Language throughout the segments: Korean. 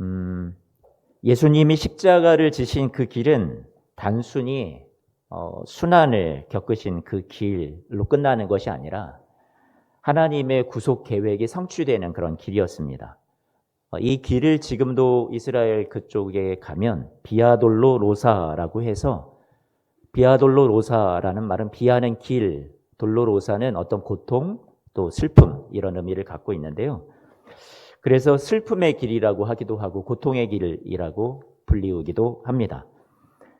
음, 예수님이 십자가를 지신 그 길은 단순히 순환을 겪으신 그 길로 끝나는 것이 아니라 하나님의 구속 계획이 성취되는 그런 길이었습니다. 이 길을 지금도 이스라엘 그쪽에 가면 비아돌로 로사라고 해서, 비아돌로 로사라는 말은 비하는 길, 돌로로사는 어떤 고통 또 슬픔 이런 의미를 갖고 있는데요. 그래서 슬픔의 길이라고 하기도 하고 고통의 길이라고 불리우기도 합니다.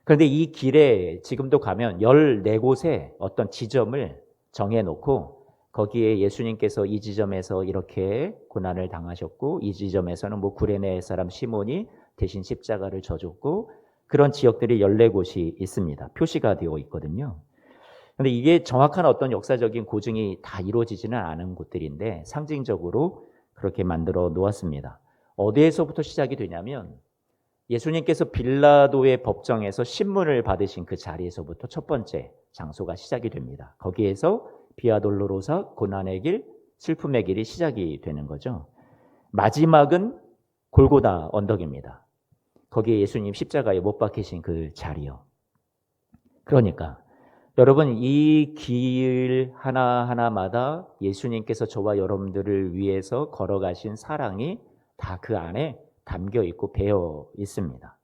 그런데 이 길에 지금도 가면 14곳에 어떤 지점을 정해놓고 거기에 예수님께서 이 지점에서 이렇게 고난을 당하셨고 이 지점에서는 뭐 구레네 사람 시몬이 대신 십자가를 져줬고 그런 지역들이 14곳이 있습니다. 표시가 되어 있거든요. 그런데 이게 정확한 어떤 역사적인 고증이 다 이루어지지는 않은 곳들인데 상징적으로 그렇게 만들어 놓았습니다. 어디에서부터 시작이 되냐면 예수님께서 빌라도의 법정에서 신문을 받으신 그 자리에서부터 첫 번째 장소가 시작이 됩니다. 거기에서 비아돌로로사, 고난의 길, 슬픔의 길이 시작이 되는 거죠. 마지막은 골고다 언덕입니다. 거기에 예수님 십자가에 못 박히신 그 자리요. 그러니까 여러분, 이 길 하나하나마다 예수님께서 저와 여러분들을 위해서 걸어가신 사랑이 다 그 안에 담겨 있고 배어 있습니다.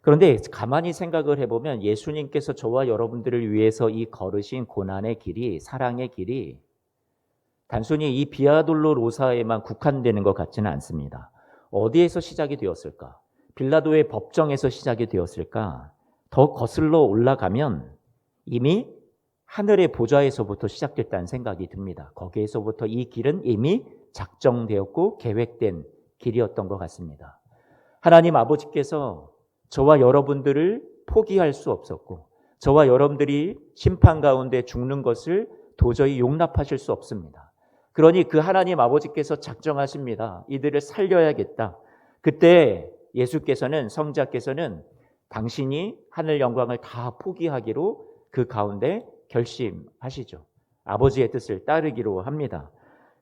그런데 가만히 생각을 해보면 예수님께서 저와 여러분들을 위해서 이 걸으신 고난의 길이, 사랑의 길이 단순히 이 비아돌로 로사에만 국한되는 것 같지는 않습니다. 어디에서 시작이 되었을까? 빌라도의 법정에서 시작이 되었을까? 더 거슬러 올라가면 이미 하늘의 보좌에서부터 시작됐다는 생각이 듭니다. 거기에서부터 이 길은 이미 작정되었고 계획된 길이었던 것 같습니다. 하나님 아버지께서 저와 여러분들을 포기할 수 없었고 저와 여러분들이 심판 가운데 죽는 것을 도저히 용납하실 수 없습니다. 그러니 그 하나님 아버지께서 작정하십니다. 이들을 살려야겠다. 그때 예수께서는, 성자께서는 당신이 하늘 영광을 다 포기하기로 그 가운데 결심하시죠. 아버지의 뜻을 따르기로 합니다.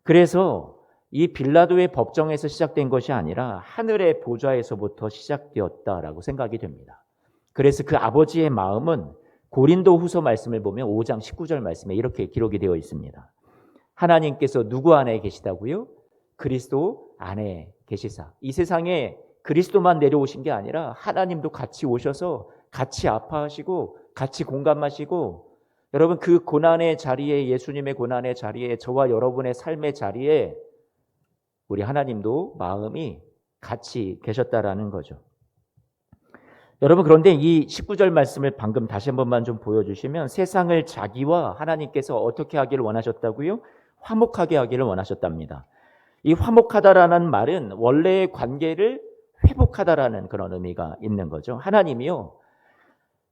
그래서 이 빌라도의 법정에서 시작된 것이 아니라 하늘의 보좌에서부터 시작되었다라고 생각이 됩니다. 그래서 그 아버지의 마음은 고린도 후서 말씀을 보면 5장 19절 말씀에 이렇게 기록이 되어 있습니다. 하나님께서 누구 안에 계시다고요? 그리스도 안에 계시사. 이 세상에 그리스도만 내려오신 게 아니라 하나님도 같이 오셔서 같이 아파하시고 같이 공감하시고, 여러분 그 고난의 자리에, 예수님의 고난의 자리에, 저와 여러분의 삶의 자리에 우리 하나님도 마음이 같이 계셨다라는 거죠. 여러분, 그런데 이 19절 말씀을 방금 다시 한 번만 좀 보여주시면, 세상을 자기와 하나님께서 어떻게 하기를 원하셨다고요? 화목하게 하기를 원하셨답니다. 이 화목하다라는 말은 원래의 관계를 회복하다라는 그런 의미가 있는 거죠. 하나님이요,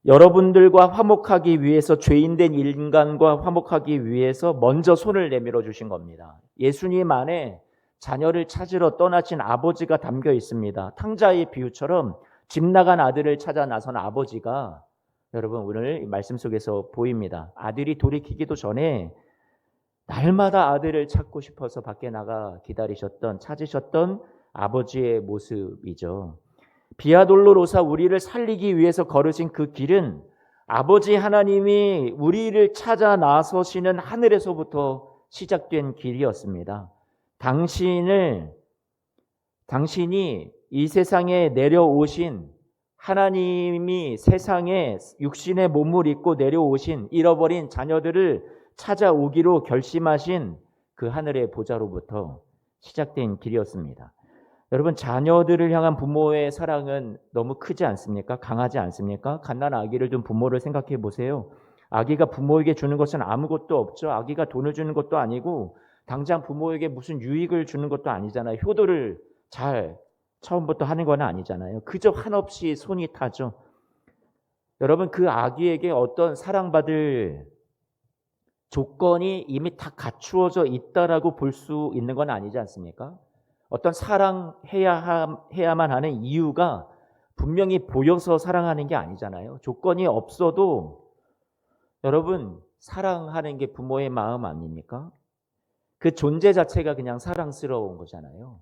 여러분들과 화목하기 위해서, 죄인된 인간과 화목하기 위해서 먼저 손을 내밀어 주신 겁니다. 예수님 안에 자녀를 찾으러 떠나신 아버지가 담겨 있습니다. 탕자의 비유처럼 집 나간 아들을 찾아 나선 아버지가 여러분 오늘 말씀 속에서 보입니다. 아들이 돌이키기도 전에 날마다 아들을 찾고 싶어서 밖에 나가 기다리셨던, 찾으셨던 아버지의 모습이죠. 비아돌로로사, 우리를 살리기 위해서 걸으신 그 길은 아버지 하나님이 우리를 찾아 나서시는 하늘에서부터 시작된 길이었습니다. 당신이 이 세상에 내려오신, 하나님이 세상에 육신의 몸을 입고 내려오신 잃어버린 자녀들을 찾아오기로 결심하신 그 하늘의 보좌로부터 시작된 길이었습니다. 여러분, 자녀들을 향한 부모의 사랑은 너무 크지 않습니까? 강하지 않습니까? 갓난 아기를 둔 부모를 생각해 보세요. 아기가 부모에게 주는 것은 아무것도 없죠. 아기가 돈을 주는 것도 아니고 당장 부모에게 무슨 유익을 주는 것도 아니잖아요. 효도를 잘 처음부터 하는 건 아니잖아요. 그저 한없이 손이 타죠. 여러분, 그 아기에게 어떤 사랑받을 조건이 이미 다 갖추어져 있다라고 볼 수 있는 건 아니지 않습니까? 어떤 사랑해야만 하는 이유가 분명히 보여서 사랑하는 게 아니잖아요. 조건이 없어도 여러분, 사랑하는 게 부모의 마음 아닙니까? 그 존재 자체가 그냥 사랑스러운 거잖아요.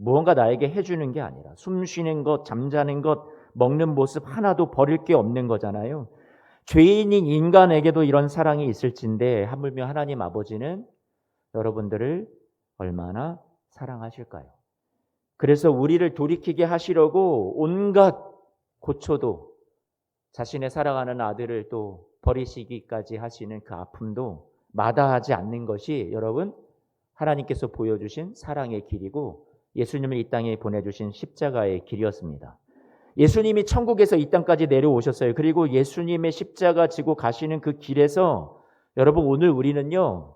무언가 나에게 해주는 게 아니라 숨 쉬는 것, 잠자는 것, 먹는 모습 하나도 버릴 게 없는 거잖아요. 죄인인 인간에게도 이런 사랑이 있을진데 하물며 하나님 아버지는 여러분들을 얼마나 사랑하실까요? 그래서 우리를 돌이키게 하시려고 온갖 고초도, 자신의 사랑하는 아들을 또 버리시기까지 하시는 그 아픔도 마다하지 않는 것이 여러분 하나님께서 보여주신 사랑의 길이고 예수님을 이 땅에 보내주신 십자가의 길이었습니다. 예수님이 천국에서 이 땅까지 내려오셨어요. 그리고 예수님의 십자가 지고 가시는 그 길에서 여러분 오늘 우리는요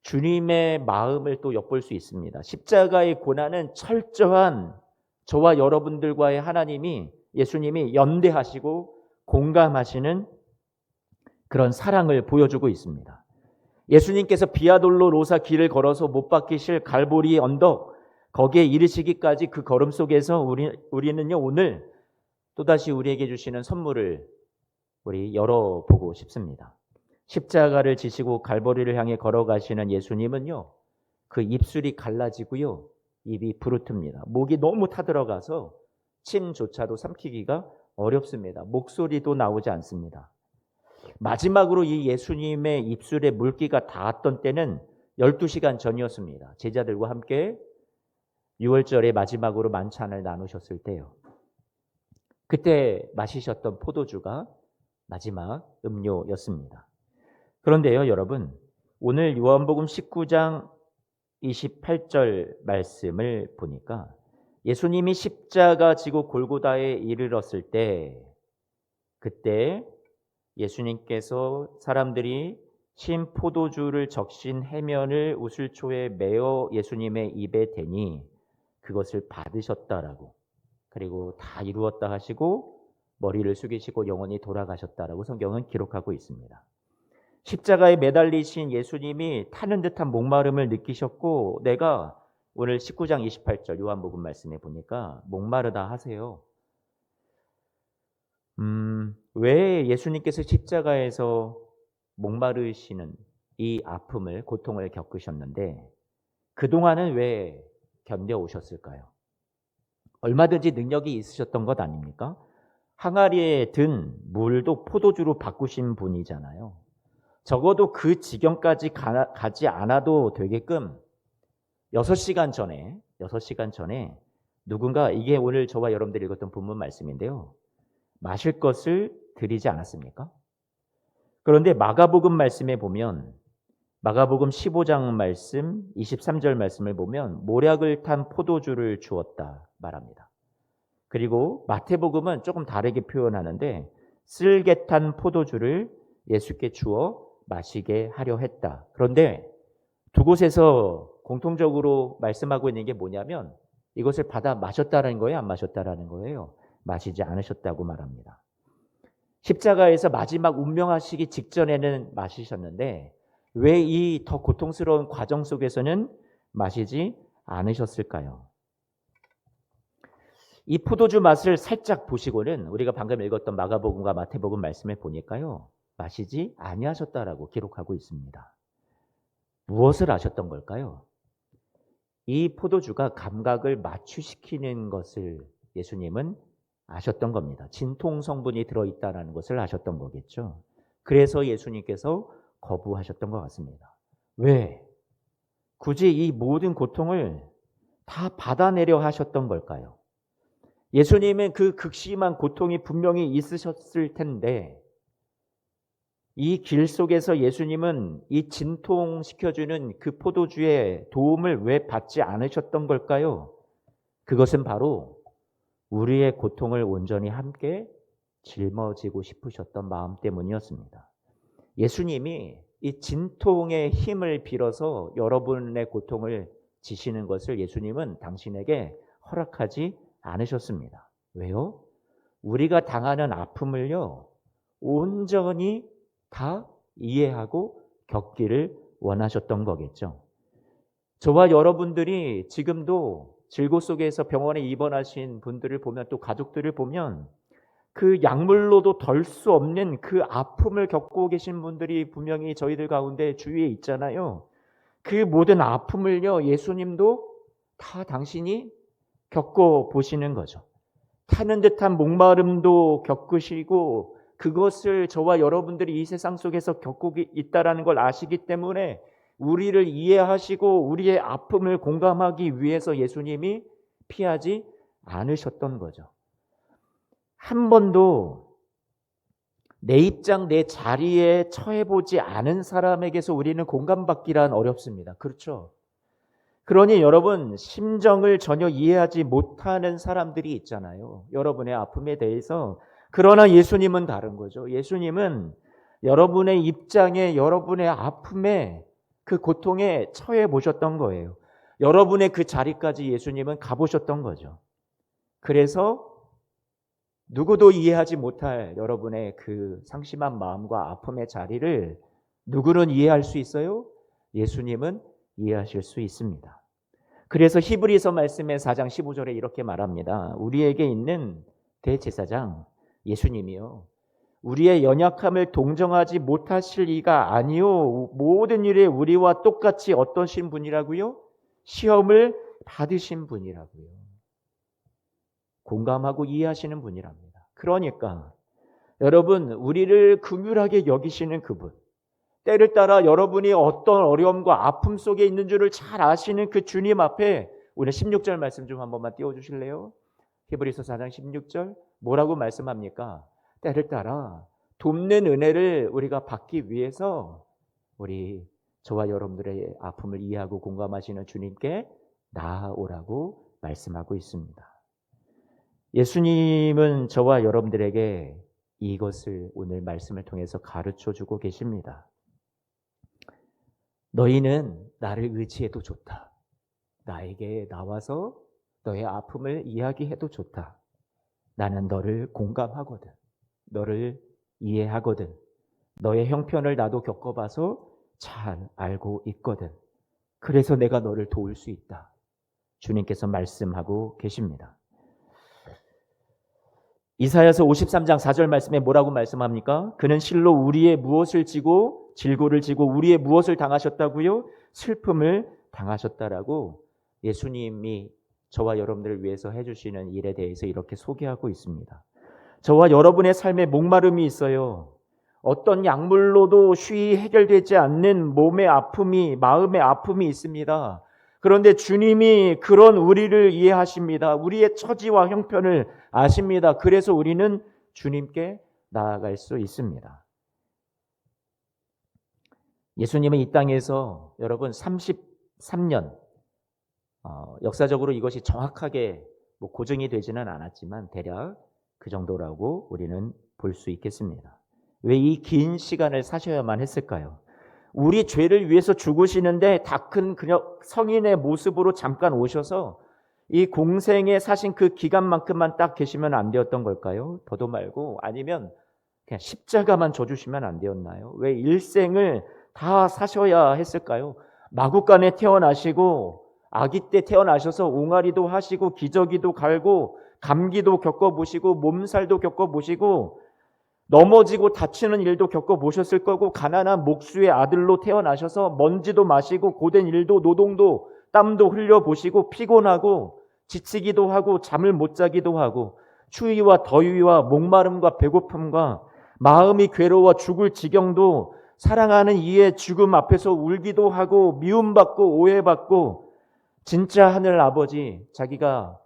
주님의 마음을 또 엿볼 수 있습니다. 십자가의 고난은 철저한 저와 여러분들과의 하나님이, 예수님이 연대하시고 공감하시는 그런 사랑을 보여주고 있습니다. 예수님께서 비아돌로로사 길을 걸어서 못 박히실 갈보리 언덕 거기에 이르시기까지 그 걸음 속에서 우리는요 오늘 또다시 우리에게 주시는 선물을 우리 열어보고 싶습니다. 십자가를 지시고 갈보리를 향해 걸어가시는 예수님은요 그 입술이 갈라지고요 입이 부르텄니다. 목이 너무 타들어가서 침조차도 삼키기가 어렵습니다. 목소리도 나오지 않습니다. 마지막으로 이 예수님의 입술에 물기가 닿았던 때는 12시간 전이었습니다. 제자들과 함께 유월절에 마지막으로 만찬을 나누셨을 때요. 그때 마시셨던 포도주가 마지막 음료였습니다. 그런데요, 여러분, 오늘 요한복음 19장 28절 말씀을 보니까 예수님이 십자가 지고 골고다에 이르렀을 때 그때 예수님께서 사람들이 신 포도주를 적신 해면을 우슬초에 메어 예수님의 입에 대니 그것을 받으셨다라고, 그리고 다 이루었다 하시고 머리를 숙이시고 영원히 돌아가셨다라고 성경은 기록하고 있습니다. 십자가에 매달리신 예수님이 타는 듯한 목마름을 느끼셨고, 내가 오늘 19장 28절 요한복음 말씀에 보니까 목마르다 하세요. 왜 예수님께서 십자가에서 목마르시는 이 아픔을, 고통을 겪으셨는데 그동안은 왜 견뎌오셨을까요? 얼마든지 능력이 있으셨던 것 아닙니까? 항아리에 든 물도 포도주로 바꾸신 분이잖아요. 적어도 그 지경까지 가지 않아도 되게끔 6시간 전에 누군가, 이게 오늘 저와 여러분들이 읽었던 본문 말씀인데요, 마실 것을 드리지 않았습니까? 그런데 마가복음 말씀에 보면, 마가복음 15장 말씀 23절 말씀을 보면 모략을 탄 포도주를 주었다 말합니다. 그리고 마태복음은 조금 다르게 표현하는데 쓸개 탄 포도주를 예수께 주어 마시게 하려 했다. 그런데 두 곳에서 공통적으로 말씀하고 있는 게 뭐냐면 이것을 받아 마셨다는 거예요, 안 마셨다라는 거예요? 마시지 않으셨다고 말합니다. 십자가에서 마지막 운명하시기 직전에는 마시셨는데 왜 이 더 고통스러운 과정 속에서는 마시지 않으셨을까요? 이 포도주 맛을 살짝 보시고는 우리가 방금 읽었던 마가복음과 마태복음 말씀을 보니까요, 마시지 아니하셨다라고 기록하고 있습니다. 무엇을 아셨던 걸까요? 이 포도주가 감각을 마취시키는 것을 예수님은 아셨던 겁니다. 진통 성분이 들어있다는 것을 아셨던 거겠죠. 그래서 예수님께서 거부하셨던 것 같습니다. 왜? 굳이 이 모든 고통을 다 받아내려 하셨던 걸까요? 예수님은 그 극심한 고통이 분명히 있으셨을 텐데 이 길 속에서 예수님은 이 진통시켜주는 그 포도주의 도움을 왜 받지 않으셨던 걸까요? 그것은 바로 우리의 고통을 온전히 함께 짊어지고 싶으셨던 마음 때문이었습니다. 예수님이 이 진통의 힘을 빌어서 여러분의 고통을 지시는 것을 예수님은 당신에게 허락하지 않으셨습니다. 왜요? 우리가 당하는 아픔을요, 온전히 다 이해하고 겪기를 원하셨던 거겠죠. 저와 여러분들이 지금도 질고 속에서 병원에 입원하신 분들을 보면, 또 가족들을 보면 그 약물로도 덜 수 없는 그 아픔을 겪고 계신 분들이 분명히 저희들 가운데 주위에 있잖아요. 그 모든 아픔을요, 예수님도 다 당신이 겪어보시는 거죠. 타는 듯한 목마름도 겪으시고 그것을 저와 여러분들이 이 세상 속에서 겪고 있다는 걸 아시기 때문에 우리를 이해하시고 우리의 아픔을 공감하기 위해서 예수님이 피하지 않으셨던 거죠. 한 번도 내 입장, 내 자리에 처해보지 않은 사람에게서 우리는 공감받기란 어렵습니다. 그렇죠? 그러니 여러분, 심정을 전혀 이해하지 못하는 사람들이 있잖아요. 여러분의 아픔에 대해서. 그러나 예수님은 다른 거죠. 예수님은 여러분의 입장에, 여러분의 아픔에, 그 고통에 처해 보셨던 거예요. 여러분의 그 자리까지 예수님은 가보셨던 거죠. 그래서 누구도 이해하지 못할 여러분의 그 상심한 마음과 아픔의 자리를 누구는 이해할 수 있어요? 예수님은 이해하실 수 있습니다. 그래서 히브리서 말씀의 4장 15절에 이렇게 말합니다. 우리에게 있는 대제사장 예수님이요, 우리의 연약함을 동정하지 못하실 이가 아니요 모든 일에 우리와 똑같이 어떠신 분이라고요? 시험을 받으신 분이라고요. 공감하고 이해하시는 분이랍니다. 그러니까 여러분, 우리를 긍휼하게 여기시는 그분, 때를 따라 여러분이 어떤 어려움과 아픔 속에 있는 줄을 잘 아시는 그 주님 앞에 우리 16절 말씀 좀 한 번만 띄워주실래요? 히브리서 4장 16절 뭐라고 말씀합니까? 때를 따라 돕는 은혜를 우리가 받기 위해서 우리 저와 여러분들의 아픔을 이해하고 공감하시는 주님께 나아오라고 말씀하고 있습니다. 예수님은 저와 여러분들에게 이것을 오늘 말씀을 통해서 가르쳐주고 계십니다. 너희는 나를 의지해도 좋다. 나에게 나와서 너의 아픔을 이야기해도 좋다. 나는 너를 공감하거든. 너를 이해하거든. 너의 형편을 나도 겪어봐서 잘 알고 있거든. 그래서 내가 너를 도울 수 있다. 주님께서 말씀하고 계십니다. 이사야서 53장 4절 말씀에 뭐라고 말씀합니까? 그는 실로 우리의 무엇을 지고 질고를 지고 우리의 무엇을 당하셨다고요? 슬픔을 당하셨다라고 예수님이 저와 여러분들을 위해서 해주시는 일에 대해서 이렇게 소개하고 있습니다. 저와 여러분의 삶에 목마름이 있어요. 어떤 약물로도 쉬이 해결되지 않는 몸의 아픔이, 마음의 아픔이 있습니다. 그런데 주님이 그런 우리를 이해하십니다. 우리의 처지와 형편을 아십니다. 그래서 우리는 주님께 나아갈 수 있습니다. 예수님은 이 땅에서 여러분 33년, 역사적으로 이것이 정확하게 고증이 되지는 않았지만 대략 그 정도라고 우리는 볼 수 있겠습니다. 왜 이 긴 시간을 사셔야만 했을까요? 우리 죄를 위해서 죽으시는데 다 큰 성인의 모습으로 잠깐 오셔서 이 공생에 사신 그 기간만큼만 딱 계시면 안 되었던 걸까요? 더도 말고 아니면 그냥 십자가만 져주시면 안 되었나요? 왜 일생을 다 사셔야 했을까요? 마구간에 태어나시고 아기 때 태어나셔서 옹알이도 하시고 기저귀도 갈고 감기도 겪어보시고 몸살도 겪어보시고 넘어지고 다치는 일도 겪어보셨을 거고 가난한 목수의 아들로 태어나셔서 먼지도 마시고 고된 일도 노동도 땀도 흘려보시고 피곤하고 지치기도 하고 잠을 못 자기도 하고 추위와 더위와 목마름과 배고픔과 마음이 괴로워 죽을 지경도 사랑하는 이의 죽음 앞에서 울기도 하고 미움받고 오해받고 진짜 하늘 아버지, 자기가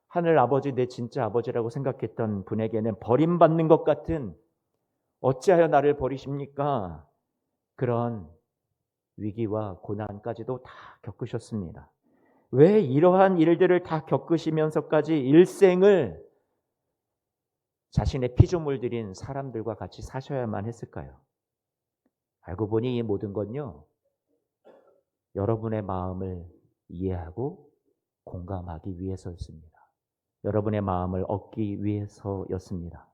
하늘 아버지, 내 진짜 아버지라고 생각했던 분에게는 버림받는 것 같은 어찌하여 나를 버리십니까? 그런 위기와 고난까지도 다 겪으셨습니다. 왜 이러한 일들을 다 겪으시면서까지 일생을 자신의 피조물 들인 사람들과 같이 사셔야만 했을까요? 알고 보니 이 모든 건요, 여러분의 마음을 이해하고 공감하기 위해서였습니다. 여러분의 마음을 얻기 위해서였습니다.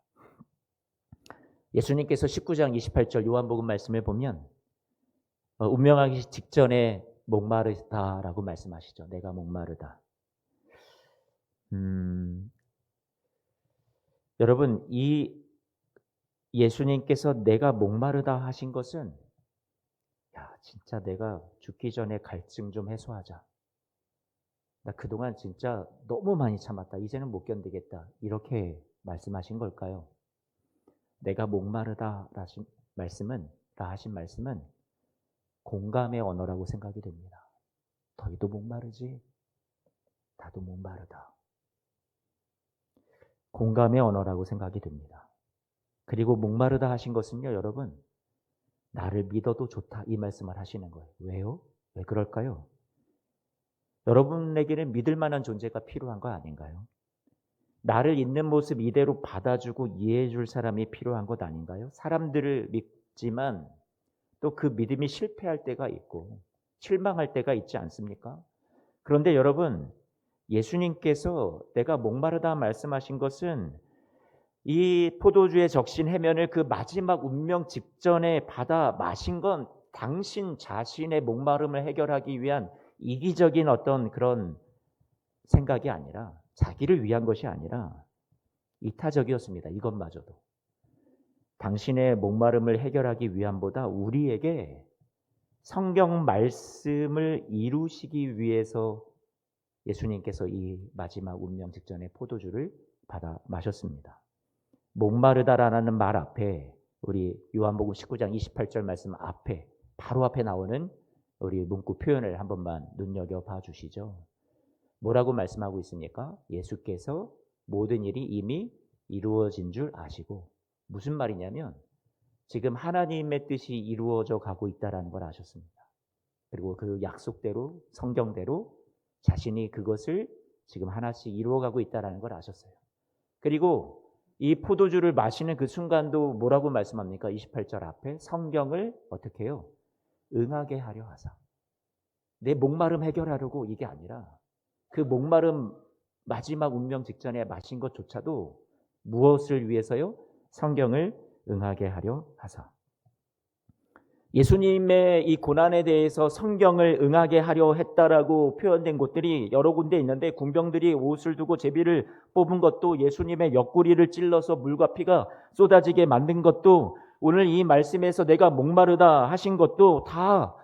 예수님께서 19장 28절 요한복음 말씀을 보면 운명하기 직전에 목마르다라고 말씀하시죠. 내가 목마르다. 여러분, 이 예수님께서 내가 목마르다 하신 것은 야, 진짜 내가 죽기 전에 갈증 좀 해소하자. 나 그동안 진짜 너무 많이 참았다. 이제는 못 견디겠다. 이렇게 말씀하신 걸까요? 내가 목마르다 하신 말씀은 공감의 언어라고 생각이 됩니다. 너희도 목마르지? 나도 목마르다. 공감의 언어라고 생각이 됩니다. 그리고 목마르다 하신 것은요, 여러분, 나를 믿어도 좋다 이 말씀을 하시는 거예요. 왜요? 왜 그럴까요? 여러분에게는 믿을 만한 존재가 필요한 거 아닌가요? 나를 있는 모습 이대로 받아주고 이해해 줄 사람이 필요한 것 아닌가요? 사람들을 믿지만 또 그 믿음이 실패할 때가 있고 실망할 때가 있지 않습니까? 그런데 여러분, 예수님께서 내가 목마르다 말씀하신 것은 이 포도주의 적신 해면을 그 마지막 운명 직전에 받아 마신 건 당신 자신의 목마름을 해결하기 위한 이기적인 어떤 그런 생각이 아니라, 자기를 위한 것이 아니라 이타적이었습니다. 이것마저도. 당신의 목마름을 해결하기 위함보다 우리에게 성경 말씀을 이루시기 위해서 예수님께서 이 마지막 운명 직전에 포도주를 받아 마셨습니다. 목마르다라는 말 앞에, 우리 요한복음 19장 28절 말씀 앞에, 바로 앞에 나오는 우리 문구 표현을 한 번만 눈여겨봐 주시죠. 뭐라고 말씀하고 있습니까? 예수께서 모든 일이 이미 이루어진 줄 아시고, 무슨 말이냐면 지금 하나님의 뜻이 이루어져 가고 있다는 걸 아셨습니다. 그리고 그 약속대로, 성경대로 자신이 그것을 지금 하나씩 이루어가고 있다는 걸 아셨어요. 그리고 이 포도주를 마시는 그 순간도 뭐라고 말씀합니까? 28절 앞에 성경을 어떻게 해요? 응하게 하려 하사. 내 목마름 해결하려고 이게 아니라 그 목마름 마지막 운명 직전에 마신 것조차도 무엇을 위해서요? 성경을 응하게 하려 하사. 예수님의 이 고난에 대해서 성경을 응하게 하려 했다라고 표현된 곳들이 여러 군데 있는데, 군병들이 옷을 두고 제비를 뽑은 것도, 예수님의 옆구리를 찔러서 물과 피가 쏟아지게 만든 것도, 오늘 이 말씀에서 내가 목마르다 하신 것도 다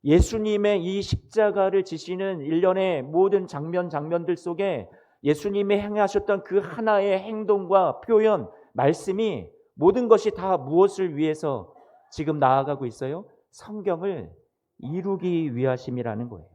예수님의 이 십자가를 지시는 일련의 모든 장면들 속에 예수님이 행하셨던 그 하나의 행동과 표현, 말씀이 모든 것이 다 무엇을 위해서 지금 나아가고 있어요? 성경을 이루기 위하심이라는 거예요.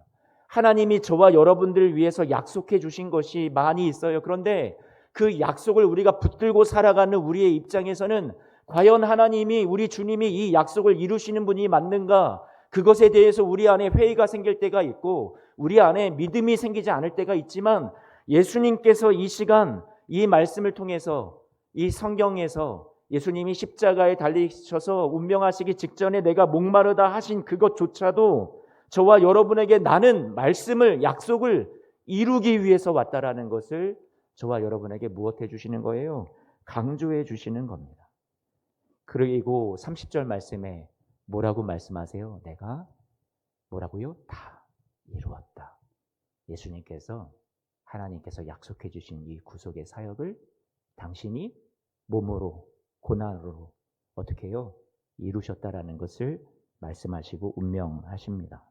하나님이 저와 여러분들을 위해서 약속해 주신 것이 많이 있어요. 그런데 그 약속을 우리가 붙들고 살아가는 우리의 입장에서는 과연 하나님이, 우리 주님이 이 약속을 이루시는 분이 맞는가? 그것에 대해서 우리 안에 회의가 생길 때가 있고 우리 안에 믿음이 생기지 않을 때가 있지만, 예수님께서 이 시간 이 말씀을 통해서, 이 성경에서 예수님이 십자가에 달리셔서 운명하시기 직전에 내가 목마르다 하신 그것조차도 저와 여러분에게 나는 말씀을, 약속을 이루기 위해서 왔다라는 것을 저와 여러분에게 무엇해 주시는 거예요? 강조해 주시는 겁니다. 그리고 30절 말씀에 뭐라고 말씀하세요? 내가 뭐라고요? 다 이루었다. 예수님께서, 하나님께서 약속해 주신 이 구속의 사역을 당신이 몸으로, 고난으로 어떻게 해요? 이루셨다라는 것을 말씀하시고 운명하십니다.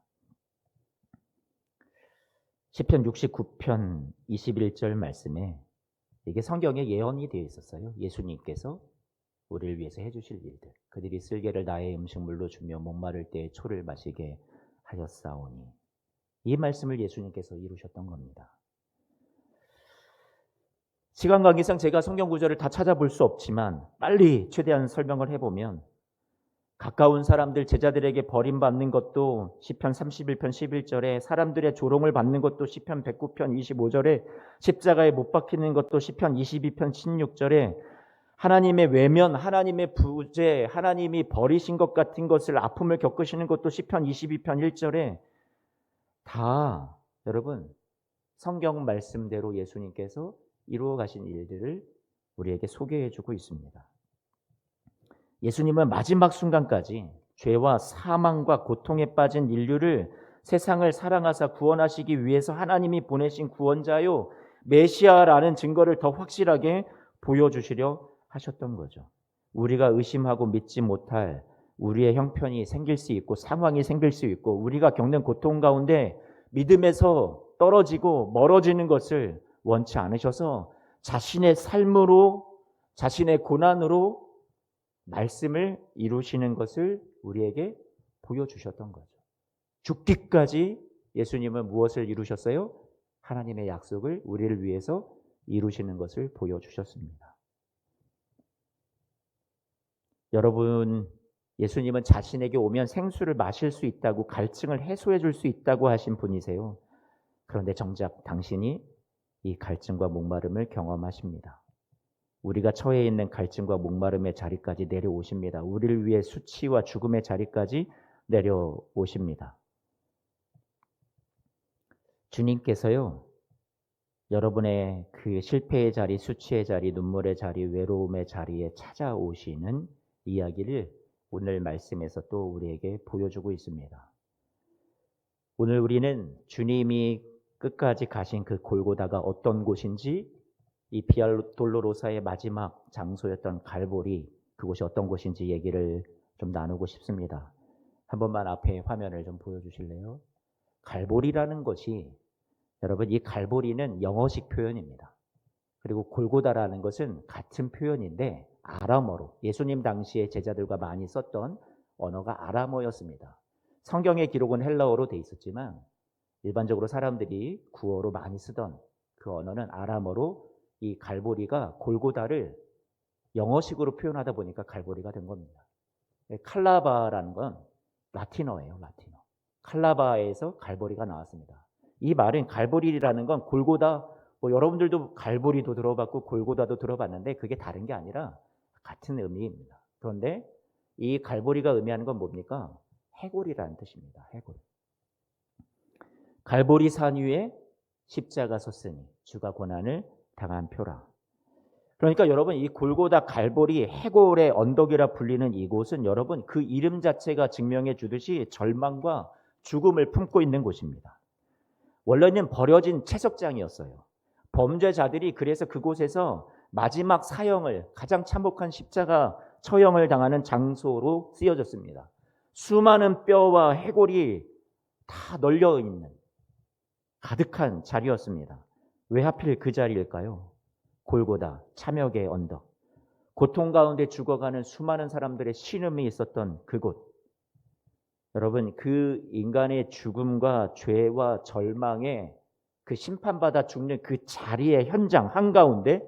시편 69편 21절 말씀에, 이게 성경에 예언이 되어 있었어요. 예수님께서 우리를 위해서 해주실 일들. 그들이 쓸개를 나의 음식물로 주며 목마를 때에 초를 마시게 하였사오니. 이 말씀을 예수님께서 이루셨던 겁니다. 시간 관계상 제가 성경 구절을 다 찾아볼 수 없지만 빨리 최대한 설명을 해보면, 가까운 사람들, 제자들에게 버림받는 것도 시편 31편 11절에, 사람들의 조롱을 받는 것도 시편 109편 25절에, 십자가에 못 박히는 것도 시편 22편 16절에, 하나님의 외면, 하나님의 부재, 하나님이 버리신 것 같은 것을, 아픔을 겪으시는 것도 시편 22편 1절에, 다 여러분 성경 말씀대로 예수님께서 이루어 가신 일들을 우리에게 소개해 주고 있습니다. 예수님은 마지막 순간까지 죄와 사망과 고통에 빠진 인류를, 세상을 사랑하사 구원하시기 위해서 하나님이 보내신 구원자요, 메시아라는 증거를 더 확실하게 보여주시려 하셨던 거죠. 우리가 의심하고 믿지 못할 우리의 형편이 생길 수 있고 상황이 생길 수 있고 우리가 겪는 고통 가운데 믿음에서 떨어지고 멀어지는 것을 원치 않으셔서 자신의 삶으로, 자신의 고난으로 말씀을 이루시는 것을 우리에게 보여주셨던 거죠. 죽기까지 예수님은 무엇을 이루셨어요? 하나님의 약속을 우리를 위해서 이루시는 것을 보여주셨습니다. 여러분, 예수님은 자신에게 오면 생수를 마실 수 있다고, 갈증을 해소해 줄 수 있다고 하신 분이세요. 그런데 정작 당신이 이 갈증과 목마름을 경험하십니다. 우리가 처해 있는 갈증과 목마름의 자리까지 내려오십니다. 우리를 위해 수치와 죽음의 자리까지 내려오십니다. 주님께서요, 여러분의 그 실패의 자리, 수치의 자리, 눈물의 자리, 외로움의 자리에 찾아오시는 이야기를 오늘 말씀에서 또 우리에게 보여주고 있습니다. 오늘 우리는 주님이 끝까지 가신 그 골고다가 어떤 곳인지, 이 비아 돌로로사의 마지막 장소였던 갈보리, 그곳이 어떤 곳인지 얘기를 좀 나누고 싶습니다. 한 번만 앞에 화면을 좀 보여주실래요? 갈보리라는 것이, 여러분, 이 갈보리는 영어식 표현입니다. 그리고 골고다라는 것은 같은 표현인데 아람어로, 예수님 당시에 제자들과 많이 썼던 언어가 아람어였습니다. 성경의 기록은 헬라어로 돼 있었지만 일반적으로 사람들이 구어로 많이 쓰던 그 언어는 아람어로, 이 갈보리가 골고다를 영어식으로 표현하다 보니까 갈보리가 된 겁니다. 칼라바라는 건 라틴어예요, 라틴어. 칼라바에서 갈보리가 나왔습니다. 이 말은, 갈보리라는 건 골고다, 여러분들도 갈보리도 들어봤고 골고다도 들어봤는데 그게 다른 게 아니라 같은 의미입니다. 그런데 이 갈보리가 의미하는 건 뭡니까? 해골이라는 뜻입니다. 해골. 갈보리 산 위에 십자가 섰으니 주가 고난을 당한 표라. 그러니까 여러분, 이 골고다, 갈보리, 해골의 언덕이라 불리는 이곳은 여러분 그 이름 자체가 증명해 주듯이 절망과 죽음을 품고 있는 곳입니다. 원래는 버려진 채석장이었어요. 범죄자들이 그래서 그곳에서 마지막 사형을, 가장 참혹한 십자가 처형을 당하는 장소로 쓰여졌습니다. 수많은 뼈와 해골이 다 널려 있는 가득한 자리였습니다. 왜 하필 그 자리일까요? 골고다, 참역의 언덕, 고통 가운데 죽어가는 수많은 사람들의 신음이 있었던 그곳. 여러분, 그 인간의 죽음과 죄와 절망에 그 심판받아 죽는 그 자리의 현장 한가운데,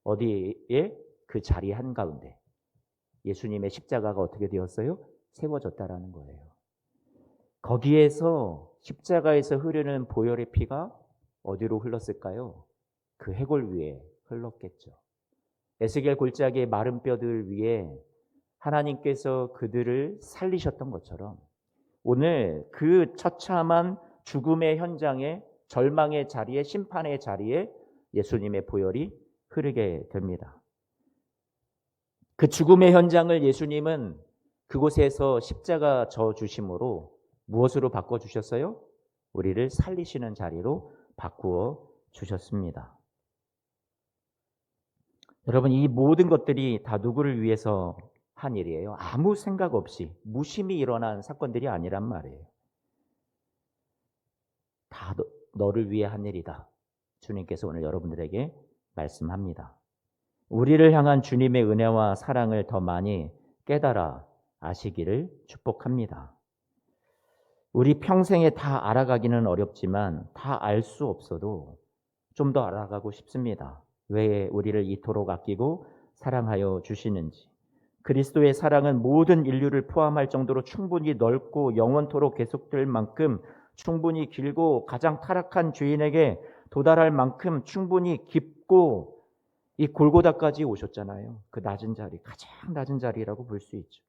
어디에? 그 자리 한가운데 예수님의 십자가가 어떻게 되었어요? 세워졌다라는 거예요. 거기에서, 십자가에서 흐르는 보혈의 피가 어디로 흘렀을까요? 그 해골 위에 흘렀겠죠. 에스겔 골짜기의 마른 뼈들 위에 하나님께서 그들을 살리셨던 것처럼 오늘 그 처참한 죽음의 현장에, 절망의 자리에, 심판의 자리에 예수님의 보혈이 흐르게 됩니다. 그 죽음의 현장을 예수님은 그곳에서 십자가 져 주심으로 무엇으로 바꿔주셨어요? 우리를 살리시는 자리로 바꾸어 주셨습니다. 여러분, 이 모든 것들이 다 누구를 위해서 한 일이에요? 아무 생각 없이 무심히 일어난 사건들이 아니란 말이에요. 다 너를 위해 한 일이다. 주님께서 오늘 여러분들에게 말씀합니다. 우리를 향한 주님의 은혜와 사랑을 더 많이 깨달아 아시기를 축복합니다. 우리 평생에 다 알아가기는 어렵지만 다 알 수 없어도 좀 더 알아가고 싶습니다. 왜 우리를 이토록 아끼고 사랑하여 주시는지. 그리스도의 사랑은 모든 인류를 포함할 정도로 충분히 넓고 영원토록 계속될 만큼 충분히 길고, 가장 타락한 죄인에게 도달할 만큼 충분히 깊고, 이 골고다까지 오셨잖아요. 그 낮은 자리, 가장 낮은 자리라고 볼 수 있죠.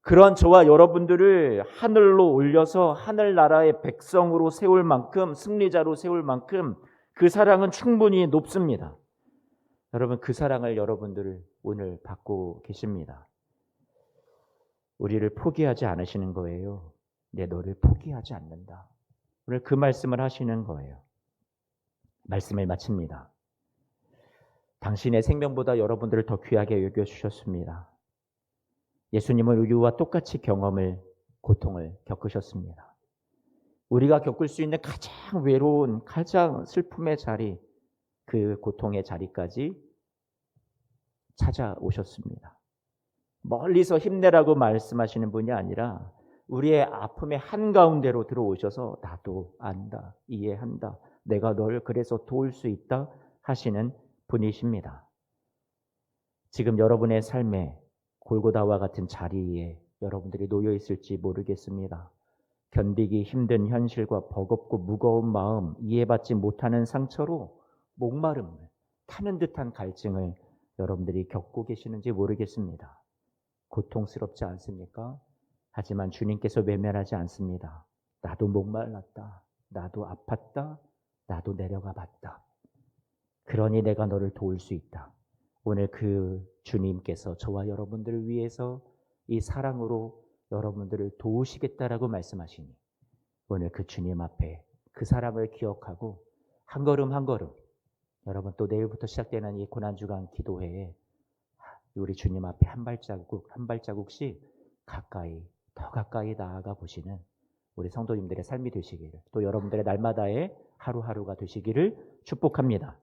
그런 저와 여러분들을 하늘로 올려서 하늘나라의 백성으로 세울 만큼, 승리자로 세울 만큼 그 사랑은 충분히 높습니다. 여러분, 그 사랑을 여러분들을 오늘 받고 계십니다. 우리를 포기하지 않으시는 거예요. 내 너를 포기하지 않는다. 오늘 그 말씀을 하시는 거예요. 말씀을 마칩니다. 당신의 생명보다 여러분들을 더 귀하게 여겨주셨습니다. 예수님은 우리와 똑같이 고통을 겪으셨습니다. 우리가 겪을 수 있는 가장 외로운, 가장 슬픔의 자리, 그 고통의 자리까지 찾아오셨습니다. 멀리서 힘내라고 말씀하시는 분이 아니라 우리의 아픔의 한가운데로 들어오셔서 나도 안다, 이해한다, 내가 널 그래서 도울 수 있다 하시는 분이십니다. 지금 여러분의 삶에 골고다와 같은 자리에 여러분들이 놓여 있을지 모르겠습니다. 견디기 힘든 현실과 버겁고 무거운 마음, 이해받지 못하는 상처로 목마름을 타는 듯한 갈증을 여러분들이 겪고 계시는지 모르겠습니다. 고통스럽지 않습니까? 하지만 주님께서 외면하지 않습니다. 나도 목말랐다. 나도 아팠다. 나도 내려가 봤다. 그러니 내가 너를 도울 수 있다. 오늘 그 주님께서 저와 여러분들을 위해서 이 사랑으로 여러분들을 도우시겠다라고 말씀하시니 오늘 그 주님 앞에 그 사람을 기억하고 한 걸음 한 걸음, 여러분 또 내일부터 시작되는 이 고난주간 기도회에 우리 주님 앞에 한 발자국씩 가까이, 더 가까이 나아가 보시는 우리 성도님들의 삶이 되시기를, 또 여러분들의 날마다의 하루하루가 되시기를 축복합니다.